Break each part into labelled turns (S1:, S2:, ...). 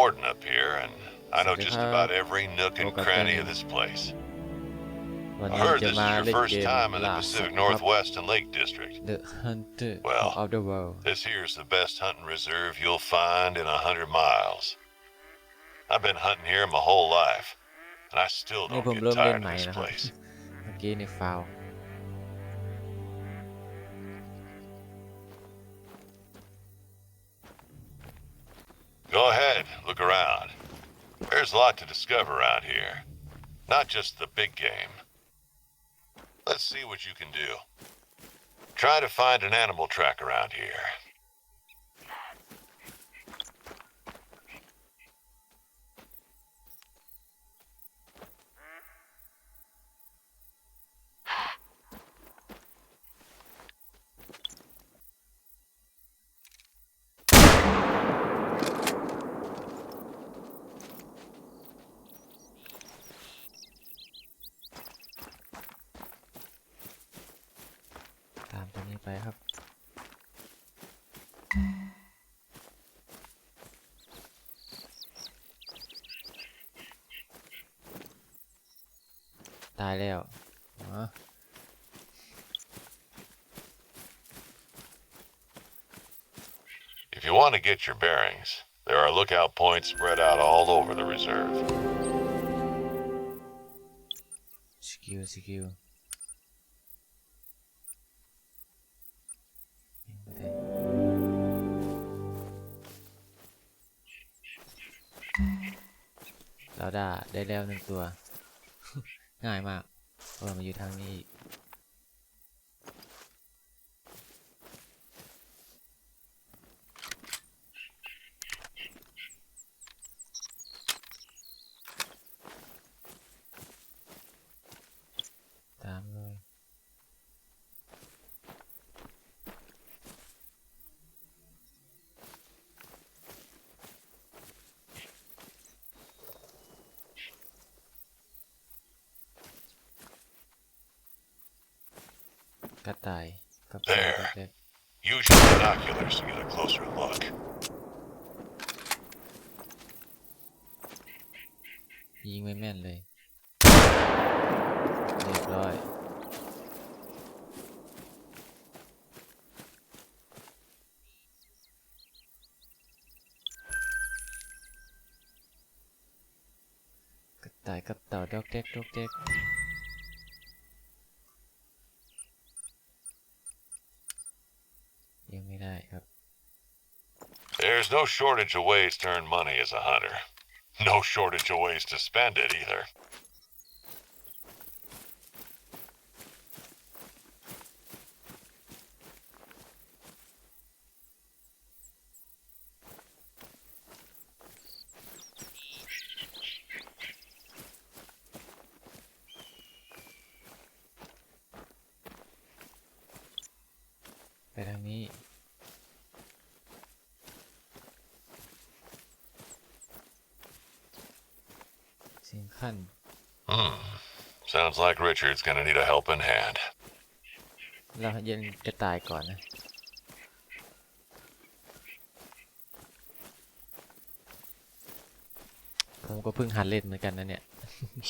S1: warden up here, and I know just about every nook and cranny of this place.
S2: วัน
S1: I
S2: นี้
S1: heard
S2: จะ
S1: this
S2: มา
S1: is your
S2: เล่น
S1: first
S2: เกม
S1: time in the
S2: ล่าสัต
S1: Pacific
S2: ว์ครับ
S1: Northwest and Lake District.
S2: Thehunter
S1: Well,
S2: of the world.
S1: this here's the best hunting reserve you'll find in 100 miles. I've been hunting here my whole life, and I still
S2: นี่
S1: don't
S2: ผม
S1: get
S2: เริ่มเล่น
S1: tired
S2: ให
S1: of
S2: ม่
S1: this
S2: นะครับ
S1: place.
S2: เมื่อกี้ในฟาว
S1: Go ahead, look around. There's a lot to discover around here, not just the big game. Let's see what you can do. Try to find an animal track around here.
S2: ตามตัวนี้ไปครับตายแล้วอ๋อ
S1: If you want to get your bearings, there are lookout points spread out all over the reserve.
S2: สกิลเราได้แล้วหนึ่งตัว ง่ายมากเพราะมันอยู่ทางนี้ตามเลยกระต่ายกับตัวเล็ก
S1: Use your binoculars to get a closer look.
S2: ๆยิงไม่แม่นเลยเรียบร้อยกระต่ายกับเต่าดอกเด็กยังไม่ได้ครับ
S1: There's no shortage of ways to earn money as a hunter. No shortage of ways to spend it either.
S2: ไปทางนี้สิ่งขั้น
S1: Sounds like Richard's gonna need a helping hand.
S2: เราเย็นจะตายก่อนนะผมก็เพิ่งหัดเล่นเหมือนกันนะเนี่ย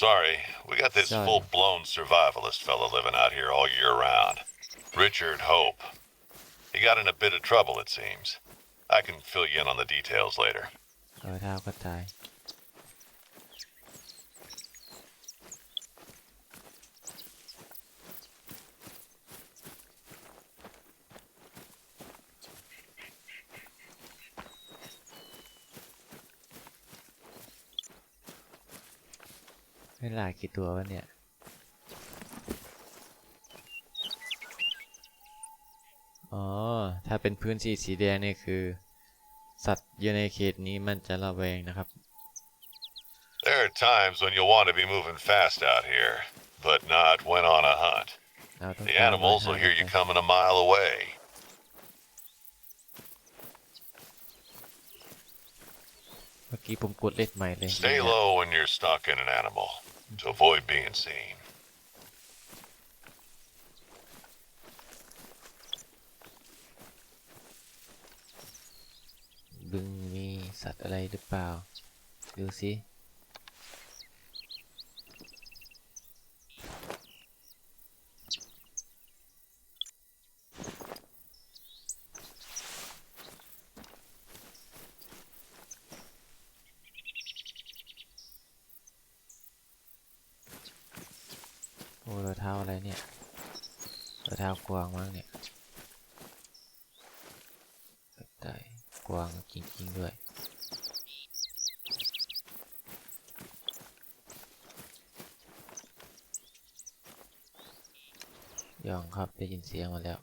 S1: Sorry, we got this
S2: Sorry.
S1: full-blown survivalist fella living out here all year round. Richard Hope. He got in a bit of trouble, it seems. I can fill you in on the details later.
S2: รอยเท้าก็ตายไม่หลายกี่ตัววะเนี่ยอ๋อถ้าเป็นพื้นที่สีแดงนี่คือสัตว์อยู่ในเขตนี้มันจะระแวงนะครับ
S1: There are times when you'll want to be moving fast out here, but not when on a hunt.
S2: เราต้อง
S1: The animals will hear you coming a mile away.
S2: เมื่อกี้ผมกดเล่นใหม่เลย
S1: Stay low when you're stalking an animal to avoid being seen.
S2: บึงมีสัตว์อะไรหรือเปล่า ดูสิโอ้รองเท้าอะไรเนี่ยรองเท้ากวางมั้งเนี่ยได้กวางจริงๆด้วยย่องครับได้ยินเสียงมาแล้ว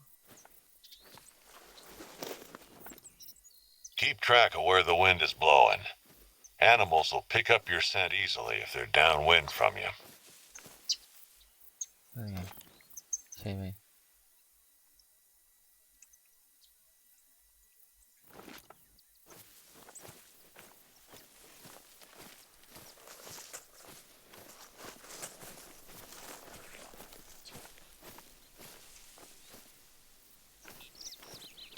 S1: Keep track of where the wind is blowing. Animals will pick up your scent easily if they're downwind from you.
S2: นั่นไงใช่ไหม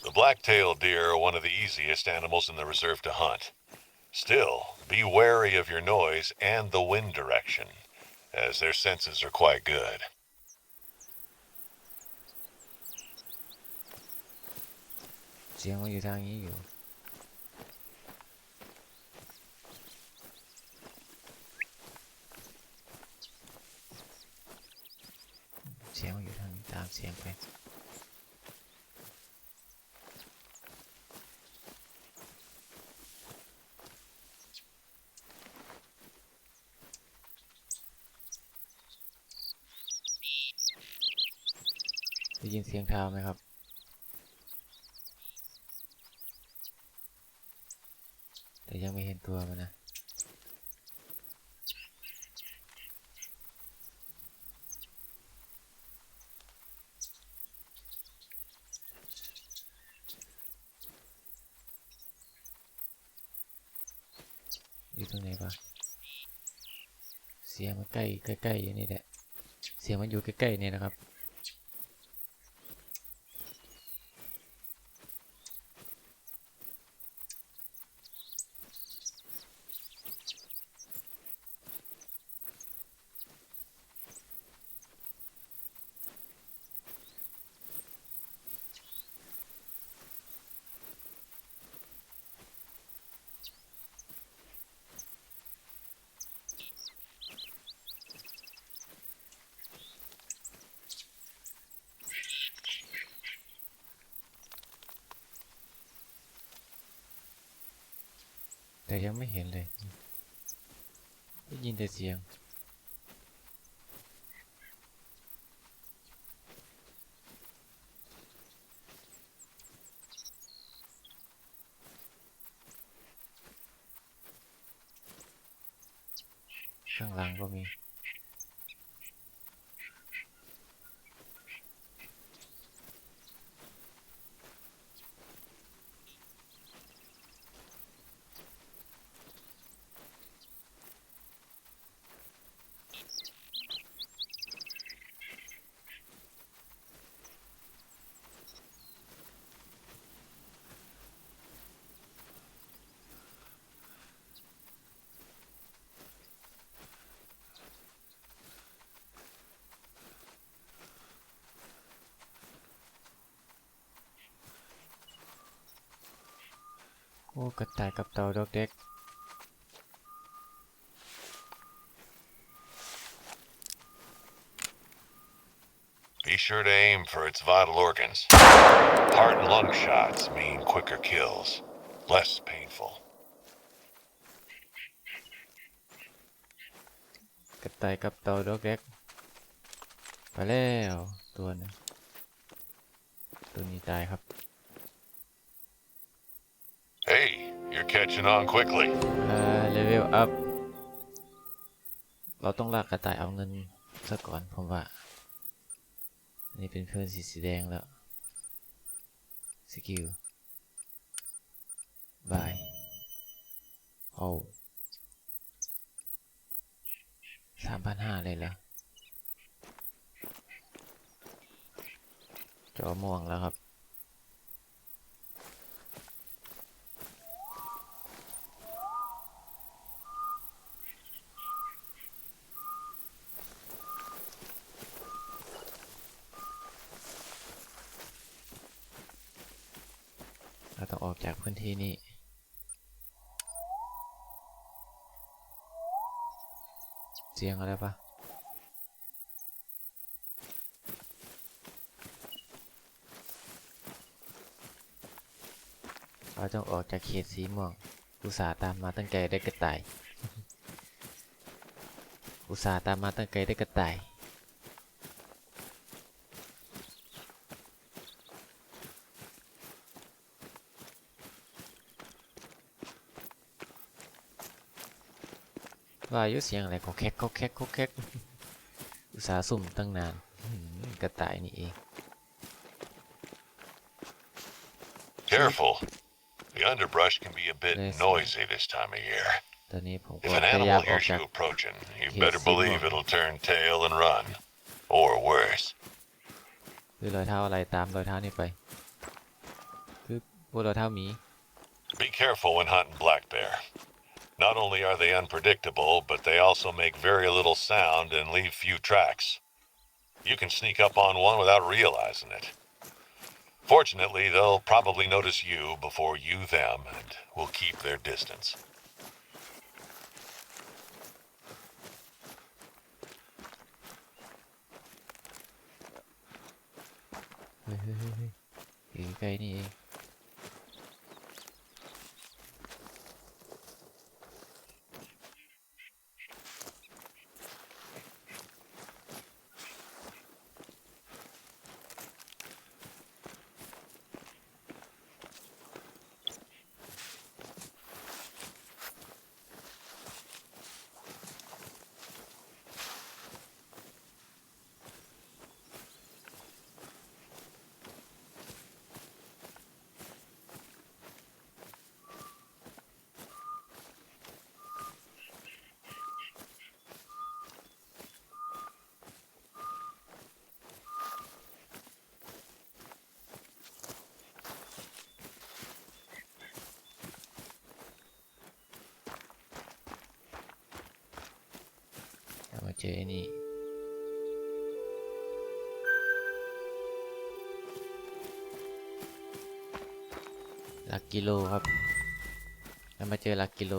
S1: The black-tailed deer are one of the easiest animals in the reserve to hunt. Still, be wary of your noise and the wind direction, as their senses are quite good.
S2: เสียงมันอยู่ทางนี้อยู่เสียงมันอยู่ทางนี้ตามเสียงไปได้ยินเสียงเท้าไหมครับแต่ยังไม่เห็นตัวมันนะอยู่ตรงไหนปะเสียงมันใกล้อยู่นี่แหละเสียงมันอยู่ใกล้ๆนี่นะครับแต่ยังไม่เห็นเลยได้ยินแต่เสียงข้างหลังก็มีโอ้กระต่ายกับเต่าดอกเด็ก
S1: Be sure to aim for its vital organs. Heart and lung shots mean quicker kills, less painful.
S2: กระต่ายกับเต่าดอกเด็กไปแล้วตัวนึงตัวนี้ตายครับ
S1: Hey, you're catching on quickly.
S2: เลเวลอัพเราต้องลากกระต่ายเอาเงินซะก่อนผมว่านี่เป็นเพื่อนสีแดงแล้วสกิลบายโอ้3,500เลยแล้วจอม่วงแล้วครับ จากพื้นที่นี้เสียงอะไรปะเราต้องออกจากเขตสีม่วงอุตส่าห์ตามมาตั้งใจได้กระต่ายอุตส่าห์ตามมาตั้งใจได้กระต่ายว่าอยู่เสียงอะไรก็แคกก็แคกก็แคกอุตส่าห์สุ่มตั้งนานกระต่ายนี่เอง
S1: Careful. The underbrush can be a bit noisy this time of year.
S2: ตอนนี้ผมก็
S1: If an
S2: พยายาม
S1: animal
S2: ออก
S1: hears
S2: จาก
S1: you approaching, you better believe it'll turn tail and run. Or worse.
S2: คือรอยเท้าอะไรตามรอยเท้านี่ไปคือพวกรอยเท้าหมี
S1: Be careful when hunting black bear. Not only are they unpredictable, but they also make very little sound and leave few tracks. You can sneak up on one without realizing it. Fortunately, they'll probably notice you before you them and will keep their distance.
S2: เฮ้ยอยู่ใกล้นี่เองมาเจอไอ้นี่หลักกิโลครับแล้วมาเจอหลักกิโล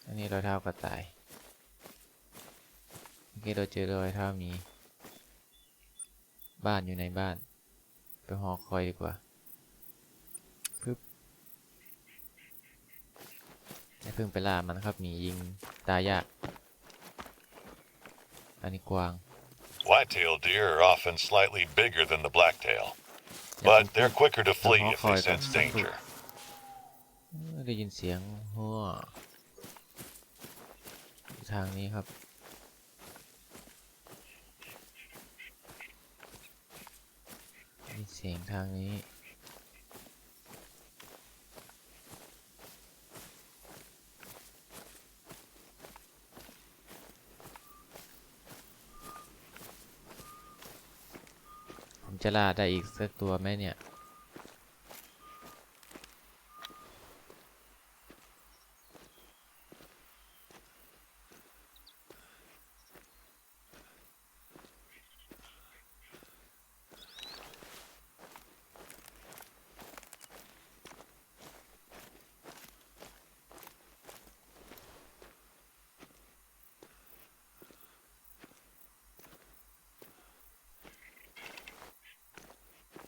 S2: อันนี้รอยเท้ากระต่ายเมื่อกี้เราเจอรอยเท้าหมีบ้านอยู่ในบ้านไปหอคอยดีกว่าปึ๊บอย่าเพิ่งไปล่ามันครับหมียิงตายยากอันนี้กวาง
S1: White-tailed deer are often slightly bigger than the blacktail, but they're quicker to flee if they sense danger.
S2: ได้ยินเสียงหัวทางนี้ครับมีเสียงทางนี้ผมจะล่าได้อีกสักตัวไหมเนี่ย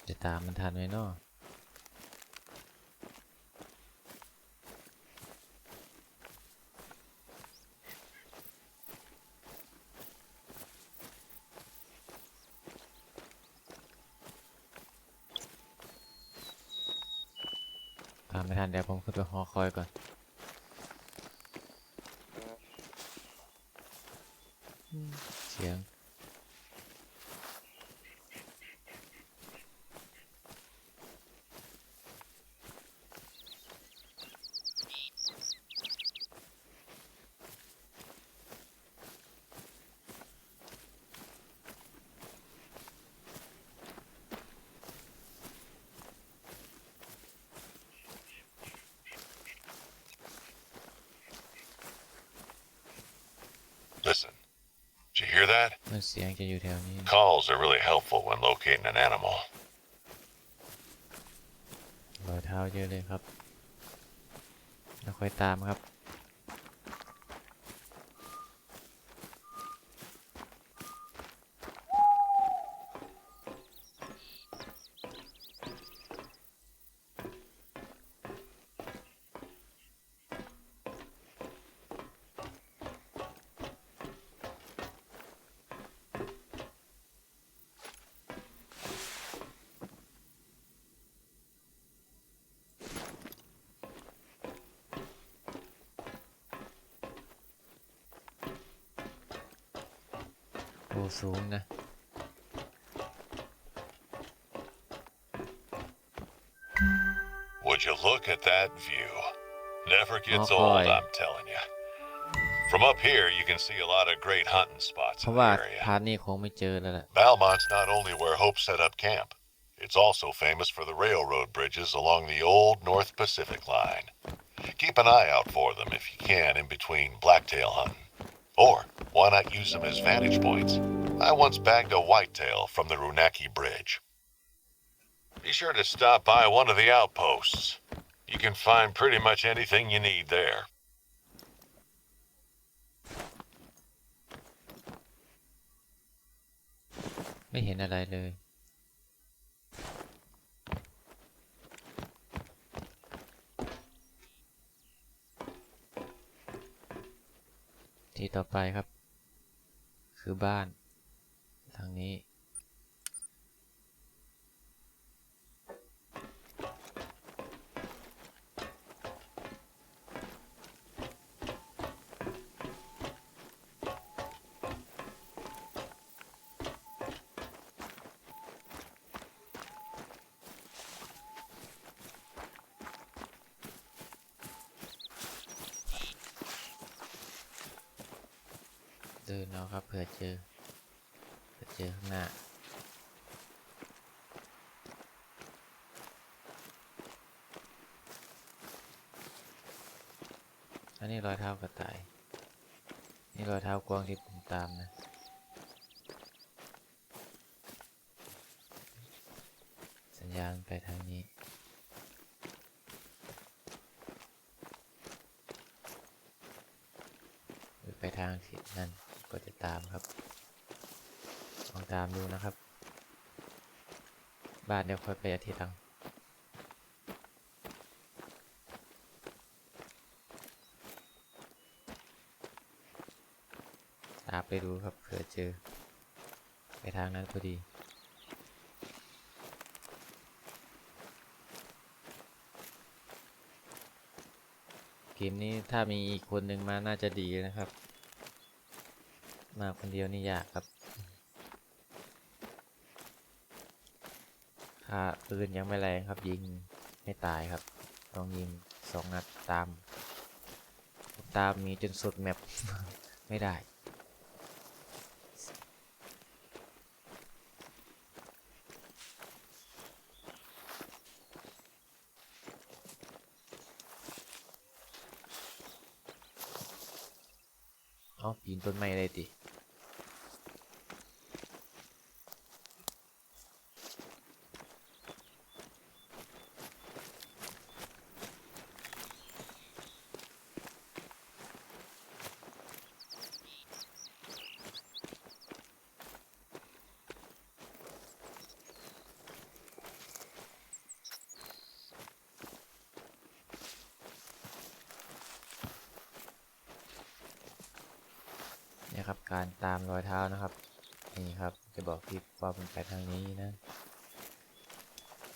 S2: จะตามมันทันไหมเนาะตามไม่ทันเดี๋ยวผมขึ้นไปหอคอยก่อนเสียง
S1: Listen, did you hear that?
S2: มันเสียงจะอยู่แถวนี้
S1: Calls are really helpful when locating an animal.
S2: รอยเท้าเยอะเลยครับแล้วค่อยตามครับโอ้สูงนะ
S1: Would you look at that view? Never gets
S2: Oh,
S1: old,
S2: boy.
S1: I'm telling you. From up here, you can see a lot of great hunting spots
S2: เพ
S1: in
S2: ราะ
S1: the
S2: ว่า
S1: area.
S2: พาร์ทนี้คงไม่เจอแล้วแหละ
S1: Valmont's not only where Hope set up camp, it's also famous for the railroad bridges along the old North Pacific line. Keep an eye out for them if you can in between blacktail hunting. Or why not use them as vantage points? I once bagged a whitetail from the Runaki Bridge. Be sure to stop by one of the outposts. You can find pretty much anything you need there.
S2: ไม่เห็นอะไรเลยที่ต่อไปครับคือบ้านทางนี้เดินเอาครับเผื่อเจอข้างหน้าอันนี้รอยเท้ากระต่ายนี่รอยเท้ากวางที่ผมตามนะสัญญาณไปทางนี้ไปทางทิศนั่นก็จะตามครับลองตามดูนะครับบ้านเดี๋ยวค่อยไปอาทิตย์หลังตามไปดูครับเผื่อเจอไปทางนั้นพอดีเกมนี้ถ้ามีอีกคนหนึ่งมาน่าจะดีนะครับมาคนเดียวนี่ยากครับปืนยังไม่แรงครับยิงไม่ตายครับต้องยิง2 นัดตามมีจนสุดแมป ไม่ได้ปีนต้นไม้เลยดิเนี่ยครับการตามรอยเท้านะครับนี่ครับจะบอกที่ว่ามันไปทางนี้นะ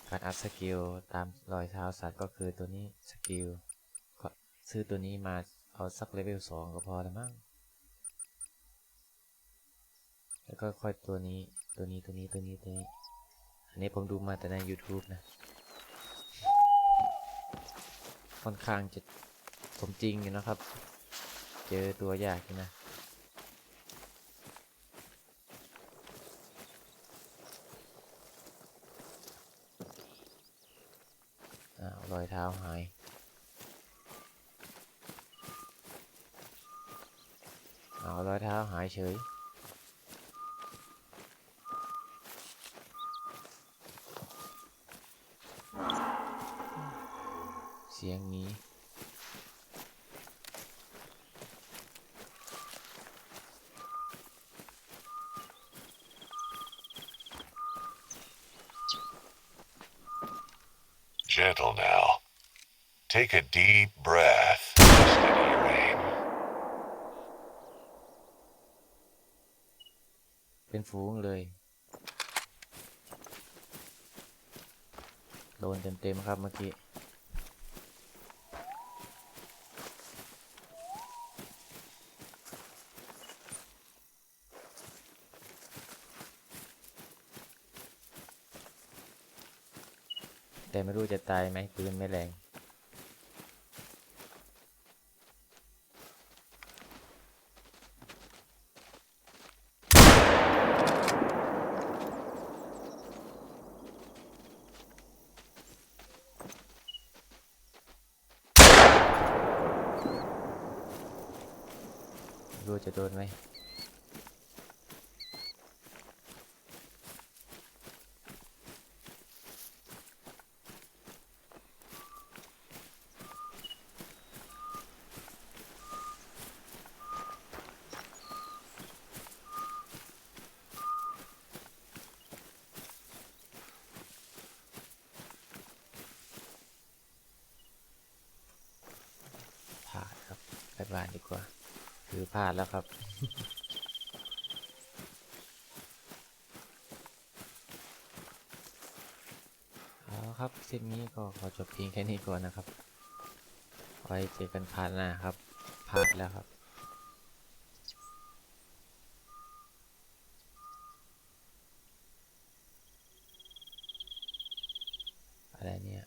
S2: การอัพสกิลตามรอยเท้าสัตว์ก็คือตัวนี้สกิลซื้อตัวนี้มาเอาสักเลเวล2ก็พอแล้วมั้งแล้วก็ค่อยตัวนี้อันนี้ผมดูมาแต่ใน YouTube นะค่อนข้างจะสมจริงอยู่นะครับเจอตัวยากอยู่นะรอยเท้าหายรอยเท้าหายเฉย เสียงนี้
S1: Gentle now. Take a deep breath. Steady your aim.
S2: เป็นฝูงเลย โดนเต็มๆครับเมื่อกี้แต่ไม่รู้จะตายไหมปืนไม่แรงรู้จะโดนไหมพลาดครับไปบ้านดีกว่าคือพลาดแล้วครับ เอาครับคลิปนี้ก็ขอจบเพียงแค่นี้ก่อนนะครับไว้เจอกันพาร์ทหน้าครับพลาดแล้วครับอะไรเนี่ย